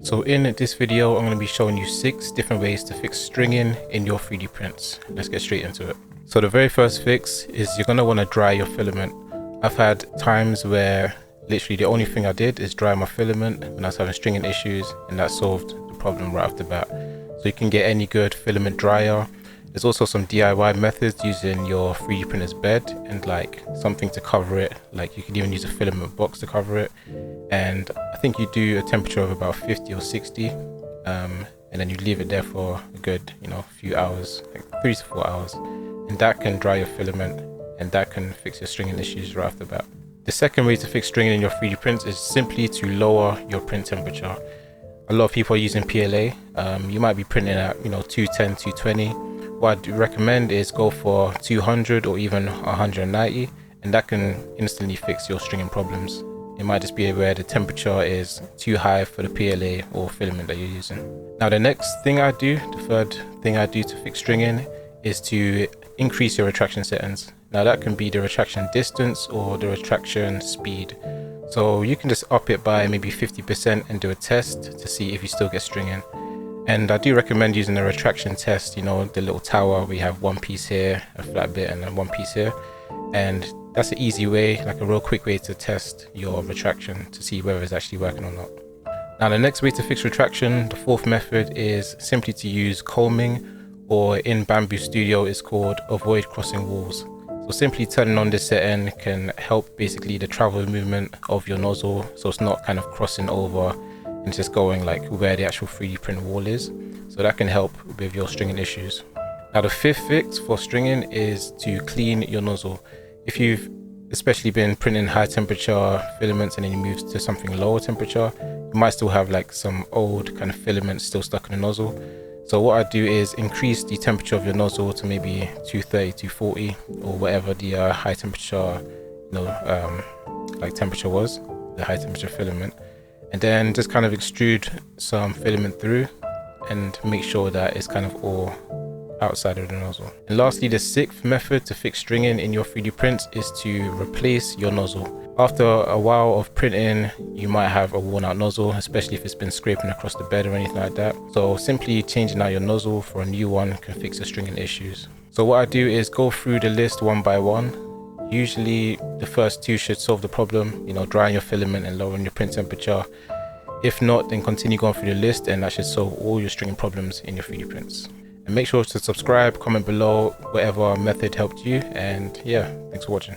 So in this video, I'm going to be showing you 6 different ways to fix stringing in your 3D prints. Let's get straight into it. So the very first fix is you're going to want to dry your filament. I've had times where literally the only thing I did is dry my filament when I was having stringing issues, and that solved the problem right off the bat. So you can get any good filament dryer. There's also some DIY methods using your 3D printer's bed and like something to cover it. Like you could even use a filament box to cover it. And I think you do a temperature of about 50 or 60, and then you leave it there for a good, few hours, like 3 to 4 hours, and that can dry your filament, and that can fix your stringing issues right off the bat. The second way to fix stringing in your 3D prints is simply to lower your print temperature. A lot of people are using PLA. You might be printing at 210, 220. What I'd recommend is go for 200 or even 190, and that can instantly fix your stringing problems. It might just be where the temperature is too high for the PLA or filament that you're using. Now the next thing I do, the third thing I do to fix stringing, is to increase your retraction settings. Now that can be the retraction distance or the retraction speed. So you can just up it by maybe 50% and do a test to see if you still get stringing. And I do recommend using a retraction test, the little tower. We have one piece here, a flat bit, and then one piece here. And that's an easy way, like a real quick way to test your retraction to see whether it's actually working or not. Now the next way to fix retraction, the fourth method, is simply to use combing, or in Bambu Studio it's called avoid crossing walls. So simply turning on this setting can help basically the travel movement of your nozzle, so it's not kind of crossing over and just going like where the actual 3D print wall is. So that can help with your stringing issues. Now the fifth fix for stringing is to clean your nozzle. If you've especially been printing high temperature filaments and then you move to something lower temperature, you might still have like some old kind of filaments still stuck in the nozzle. So what I do is increase the temperature of your nozzle to maybe 230, 240, or whatever the high temperature, like temperature was, the high temperature filament. And then just kind of extrude some filament through and make sure that it's kind of all outside of the nozzle. And lastly, the sixth method to fix stringing in your 3D prints is to replace your nozzle. After a while of printing, you might have a worn out nozzle, especially if it's been scraping across the bed or anything like that. So simply changing out your nozzle for a new one can fix your stringing issues. So what I do is go through the list one by one. Usually the first 2 should solve the problem, drying your filament and lowering your print temperature. If not, then continue going through the list, and that should solve all your stringing problems in your 3D prints. And make sure to subscribe, comment below whatever method helped you, and yeah, thanks for watching.